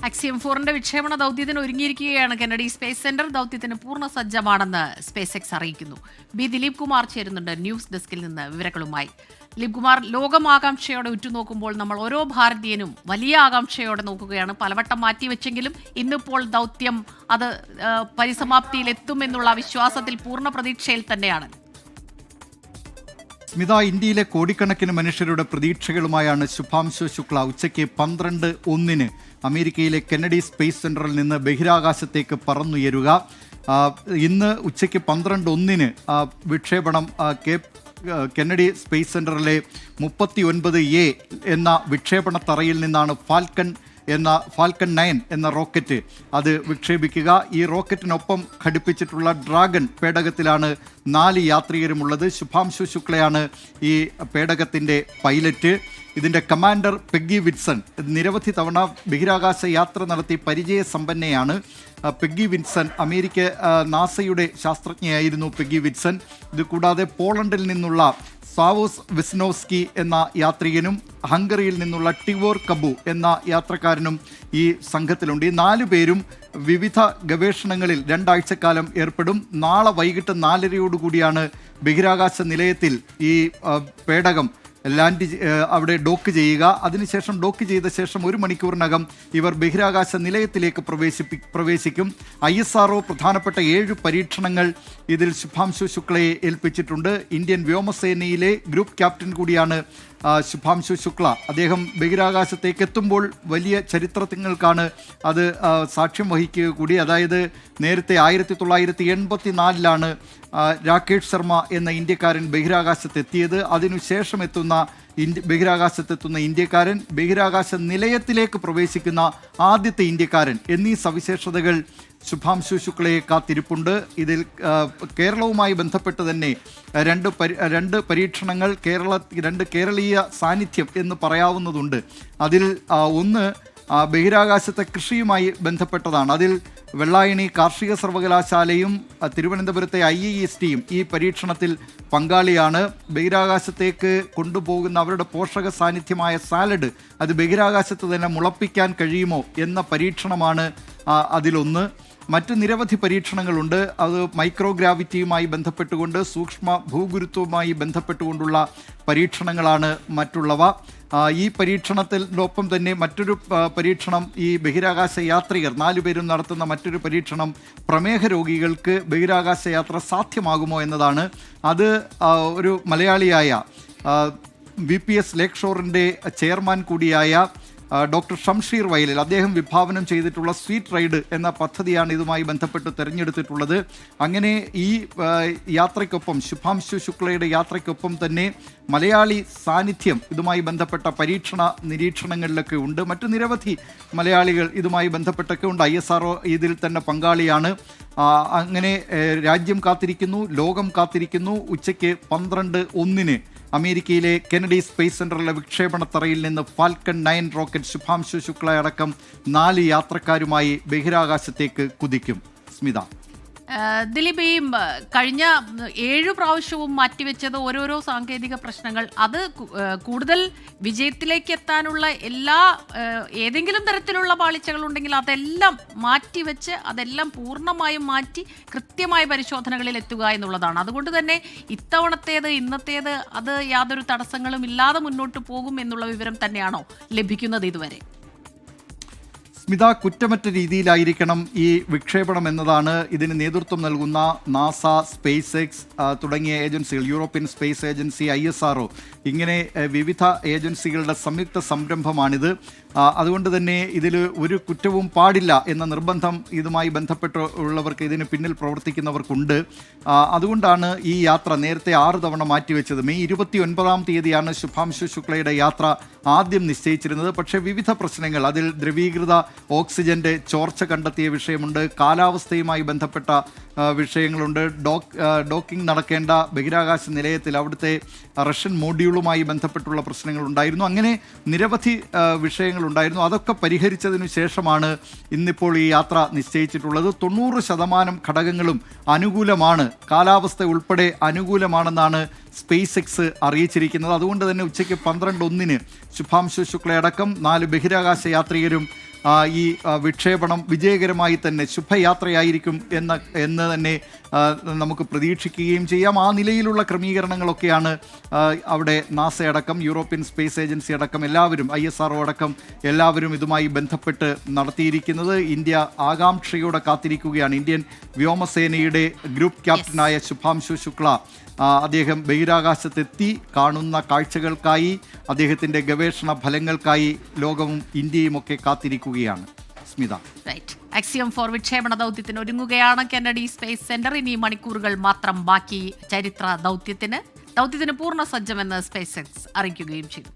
Axiom 4ന്റെ വിക്ഷേപണ ദൗത്യത്തിന് ഒരുങ്ങിയിരിക്കുകയാണ് Kennedy space centre. ദൗത്യത്തിന് പൂർണ്ണ സജ്ജമാണെന്ന് സ്പേസ് എക്സ് അറിയിക്കുന്നു. ബി ദിലീപ് കുമാർ ചേരുന്നുണ്ട് ന്യൂസ് ഡെസ്കിൽ നിന്ന് വിവരങ്ങളുമായി. ദിലീപ് കുമാർ, ലോകം ആകാംക്ഷയോടെ ഉറ്റുനോക്കുമ്പോൾ നമ്മൾ ഓരോ ഭാരതീയനും വലിയ ആകാംക്ഷയോടെ നോക്കുകയാണ്. പലവട്ടം മാറ്റിവെച്ചെങ്കിലും ഇന്നിപ്പോൾ ദൗത്യം അത് പരിസമാപ്തിയിലെത്തുമെന്നുള്ള വിശ്വാസത്തിൽ പൂർണ്ണ പ്രതീക്ഷയിൽ തന്നെയാണ്. സ്മിത, ഇന്ത്യയിലെ കോടിക്കണക്കിന് മനുഷ്യരുടെ പ്രതീക്ഷകളുമായാണ് ശുഭാംശു ശുക്ല ഉച്ചയ്ക്ക് 12:01 അമേരിക്കയിലെ കെന്നഡി സ്പേസ് സെന്ററിൽ നിന്ന് ബഹിരാകാശത്തേക്ക് പറന്നുയരുക. ഇന്ന് ഉച്ചയ്ക്ക് 12:01 വിക്ഷേപണം കെന്നഡി സ്പേസ് സെന്ററിലെ 39A എന്ന വിക്ഷേപണ തറയിൽ നിന്നാണ് ഫാൽക്കൺ 9 എന്ന റോക്കറ്റ് അത് വിക്ഷേപിക്കുക. ഈ റോക്കറ്റിനൊപ്പം ഘടിപ്പിച്ചിട്ടുള്ള ഡ്രാഗൺ പേടകത്തിലാണ് 4 യാത്രികരുമുള്ളത്. ശുഭാംശു ശുക്ലയാണ് ഈ പേടകത്തിൻ്റെ പൈലറ്റ്. ഇതിൻ്റെ കമാൻഡർ പെഗ്ഗി വിൻസൺ നിരവധി തവണ ബഹിരാകാശ യാത്ര നടത്തി പരിചയസമ്പന്നയാണ്. പെഗ്ഗി വിൻസൺ നാസയുടെ ശാസ്ത്രജ്ഞയായിരുന്നു പെഗ്ഗി വിൻസൺ. ഇത് കൂടാതെ പോളണ്ടിൽ നിന്നുള്ള സാവോസ് വിസ്നോസ്കി എന്ന യാത്രികനും ഹംഗറിയിൽ നിന്നുള്ള ടിവോർ കബു എന്ന യാത്രക്കാരനും ഈ സംഘത്തിലുണ്ട്. ഈ 4 പേരും വിവിധ ഗവേഷണങ്ങളിൽ 2 ആഴ്ചക്കാലം ഏർപ്പെടും. നാളെ വൈകിട്ട് 4:30 ബഹിരാകാശ നിലയത്തിൽ ഈ പേടകം അവിടെ ഡോക്ക് ചെയ്യുക. അതിനുശേഷം ഡോക്ക് ചെയ്ത ശേഷം 1 മണിക്കൂറിനകം ഇവർ ബഹിരാകാശ നിലയത്തിലേക്ക് പ്രവേശിക്കും. ISRO പ്രധാനപ്പെട്ട 7 പരീക്ഷണങ്ങൾ ഇതിൽ ശുഭാംശു ശുക്ലയെ ഏൽപ്പിച്ചിട്ടുണ്ട്. ഇന്ത്യൻ വ്യോമസേനയിലെ ഗ്രൂപ്പ് ക്യാപ്റ്റൻ കൂടിയാണ് ശുഭാംശു ശുക്ല. അദ്ദേഹം ബഹിരാകാശത്തേക്ക് എത്തുമ്പോൾ വലിയ ചരിത്രങ്ങൾക്കാണ് അത് സാക്ഷ്യം വഹിക്കുക കൂടി. അതായത് നേരത്തെ 1984 രാകേഷ് ശർമ്മ എന്ന ഇന്ത്യക്കാരൻ ബഹിരാകാശത്തെത്തിയത്. അതിനുശേഷം ബഹിരാകാശത്തെത്തുന്ന ഇന്ത്യക്കാരൻ, ബഹിരാകാശ നിലയത്തിലേക്ക് പ്രവേശിക്കുന്ന ആദ്യത്തെ ഇന്ത്യക്കാരൻ എന്നീ സവിശേഷതകൾ ശുഭാംശു ശുക്ലയെ കാത്തിരിപ്പുണ്ട്. ഇതിൽ കേരളവുമായി ബന്ധപ്പെട്ട് തന്നെ 2 പരീക്ഷണങ്ങൾ 2 കേരളീയ സാന്നിധ്യം എന്ന് പറയാവുന്നതുണ്ട്. അതിൽ ഒന്ന് ബഹിരാകാശത്തെ കൃഷിയുമായി ബന്ധപ്പെട്ടതാണ്. അതിൽ വെള്ളായണി കാർഷിക സർവകലാശാലയും തിരുവനന്തപുരത്തെ IISTയും ഈ പരീക്ഷണത്തിൽ പങ്കാളിയാണ്. ബഹിരാകാശത്തേക്ക് കൊണ്ടുപോകുന്ന അവരുടെ പോഷക സാന്നിധ്യമായ സാലഡ് അത് ബഹിരാകാശത്ത് തന്നെ മുളപ്പിക്കാൻ കഴിയുമോ എന്ന പരീക്ഷണമാണ് അതിലൊന്ന്. മറ്റ് നിരവധി പരീക്ഷണങ്ങളുണ്ട്. അത് മൈക്രോഗ്രാവിറ്റിയുമായി ബന്ധപ്പെട്ടുകൊണ്ട്, സൂക്ഷ്മ ഭൂഗുരുത്വവുമായി ബന്ധപ്പെട്ടുകൊണ്ടുള്ള പരീക്ഷണങ്ങളാണ് മറ്റുള്ളവ. ഈ പരീക്ഷണത്തിനൊപ്പം തന്നെ മറ്റൊരു പരീക്ഷണം, ഈ ബഹിരാകാശ യാത്രികർ 4 പേരും നടത്തുന്ന മറ്റൊരു പരീക്ഷണം പ്രമേഹ രോഗികൾക്ക് ബഹിരാകാശ യാത്ര സാധ്യമാകുമോ എന്നതാണ്. അത് ഒരു മലയാളിയായ VPS ലേക്ക് ഷോറിൻ്റെ ചെയർമാൻ കൂടിയായ ഡോക്ടർ ഷംഷീർ വയലിൽ അദ്ദേഹം വിഭാവനം ചെയ്തിട്ടുള്ള സ്വീറ്റ് റൈഡ് എന്ന പദ്ധതിയാണ് ഇതുമായി ബന്ധപ്പെട്ട് തിരഞ്ഞെടുത്തിട്ടുള്ളത്. അങ്ങനെ ഈ യാത്രയ്ക്കൊപ്പം, ശുഭാംശു ശുക്ലയുടെ യാത്രയ്ക്കൊപ്പം തന്നെ മലയാളി സാന്നിധ്യം ഇതുമായി ബന്ധപ്പെട്ട പരീക്ഷണ നിരീക്ഷണങ്ങളിലൊക്കെ ഉണ്ട്. മറ്റ് നിരവധി മലയാളികൾ ഇതുമായി ബന്ധപ്പെട്ടൊക്കെ ഉണ്ട്. ISRO ഇതിൽ തന്നെ പങ്കാളിയാണ്. അങ്ങനെ രാജ്യം കാത്തിരിക്കുന്നു, ലോകം കാത്തിരിക്കുന്നു. ഉച്ചയ്ക്ക് 12:01 അമേരിക്കയിലെ കെന്നഡി സ്പേസ് സെന്ററിലെ വിക്ഷേപണ തറയിൽ നിന്ന് ഫാൽക്കൺ 9 റോക്കറ്റ് ശുഭാംശു ശുക്ല അടക്കം 4 യാത്രക്കാരുമായി ബഹിരാകാശത്തേക്ക് കുതിക്കും. സ്മിത, ദിലീപ്, ഈ കഴിഞ്ഞ 7 പ്രാവശ്യവും മാറ്റിവെച്ചത് ഓരോരോ സാങ്കേതിക പ്രശ്നങ്ങൾ, അത് കൂടുതൽ വിജയത്തിലേക്ക് എത്താനുള്ള ഏതെങ്കിലും തരത്തിലുള്ള പാളിച്ചകൾ ഉണ്ടെങ്കിൽ അതെല്ലാം മാറ്റിവെച്ച് അതെല്ലാം പൂർണ്ണമായും മാറ്റി കൃത്യമായ പരിശോധനകളിൽ എത്തുക എന്നുള്ളതാണ്. അതുകൊണ്ട് തന്നെ ഇന്നത്തേത് അത് യാതൊരു തടസ്സങ്ങളും ഇല്ലാതെ മുന്നോട്ട് പോകും എന്നുള്ള വിവരം തന്നെയാണോ ലഭിക്കുന്നത് ഇതുവരെ? സ്മിത, കുറ്റമറ്റ രീതിയിലായിരിക്കണം ഈ വിക്ഷേപണം എന്നതാണ് ഇതിന് നേതൃത്വം നൽകുന്ന നാസ, സ്പേസ് എക്സ് തുടങ്ങിയ ഏജൻസികൾ, യൂറോപ്യൻ സ്പേസ് ഏജൻസി, ISRO, ഇങ്ങനെ വിവിധ ഏജൻസികളുടെ സംയുക്ത സംരംഭമാണിത്. അതുകൊണ്ട് തന്നെ ഇതിൽ ഒരു കുറ്റവും പാടില്ല എന്ന നിർബന്ധം ഇതുമായി ബന്ധപ്പെട്ടുള്ളവർക്ക്, ഇതിന് പിന്നിൽ പ്രവർത്തിക്കുന്നവർക്കുണ്ട്. അതുകൊണ്ടാണ് ഈ യാത്ര നേരത്തെ 6 തവണ മാറ്റിവെച്ചത്. മെയ് 29 ശുഭാംശു ശുക്ലയുടെ യാത്ര ആദ്യം നിശ്ചയിച്ചിരുന്നത്. പക്ഷേ വിവിധ പ്രശ്നങ്ങൾ, അതിൽ ദ്രവീകൃത ഓക്സിജന്റെ ചോർച്ച കണ്ടെത്തിയ വിഷയമുണ്ട്, കാലാവസ്ഥയുമായി ബന്ധപ്പെട്ട വിഷയങ്ങളുണ്ട്, ഡോക്കിംഗ് നടക്കേണ്ട ബഹിരാകാശ നിലയത്തിൽ അവിടുത്തെ റഷ്യൻ മോഡ്യൂളുമായി ബന്ധപ്പെട്ടുള്ള പ്രശ്നങ്ങളുണ്ടായിരുന്നു. അങ്ങനെ നിരവധി വിഷയങ്ങളുണ്ടായിരുന്നു. അതൊക്കെ പരിഹരിച്ചതിനു ശേഷമാണ് ഇന്നിപ്പോൾ ഈ യാത്ര നിശ്ചയിച്ചിട്ടുള്ളത്. 90% ഘടകങ്ങളും അനുകൂലമാണ്, കാലാവസ്ഥ ഉൾപ്പെടെ അനുകൂലമാണെന്നാണ് സ്പേസ് എക്സ് അറിയിച്ചിരിക്കുന്നത്. അതുകൊണ്ട് തന്നെ ഉച്ചയ്ക്ക് 12:01 ശുഭാംശു ശുക്ലയടക്കം 4 ബഹിരാകാശ യാത്രികരും ഈ വിക്ഷേപണം വിജയകരമായി തന്നെ ശുഭയാത്രയായിരിക്കും എന്ന് തന്നെ നമുക്ക് പ്രതീക്ഷിക്കുകയും ചെയ്യാം. ആ നിലയിലുള്ള ക്രമീകരണങ്ങളൊക്കെയാണ് അവിടെ നാസ അടക്കം യൂറോപ്യൻ സ്പേസ് ഏജൻസി അടക്കം എല്ലാവരും ISRO അടക്കം എല്ലാവരും ഇതുമായി ബന്ധപ്പെട്ട് നടത്തിയിരിക്കുന്നത്. ഇന്ത്യ ആകാംക്ഷയോടെ കാത്തിരിക്കുകയാണ്. ഇന്ത്യൻ വ്യോമസേനയുടെ ഗ്രൂപ്പ് ക്യാപ്റ്റനായ ശുഭാംശു ശുക്ല അദ്ദേഹം ബഹിരാകാശത്തെത്തി കാണുന്ന കാഴ്ചകൾക്കായി അദ്ദേഹത്തിൻ്റെ ഗവേഷണ ഫലങ്ങൾക്കായി ലോകവും ഇന്ത്യയും ഒക്കെ കാത്തിരിക്കുകയാണ്. സ്മിത. ആക്സിയം 4 വിക്ഷേപണ ദൗത്യത്തിന് ഒരുങ്ങുകയാണ് കെന്നഡി സ്പേസ് സെന്റർ. ഇനി മണിക്കൂറുകൾ മാത്രം ബാക്കി ചരിത്ര ദൗത്യത്തിന് പൂർണ്ണ സജ്ജമെന്ന് സ്പേസ് എക്സ് അറിയിക്കുകയും ചെയ്തു.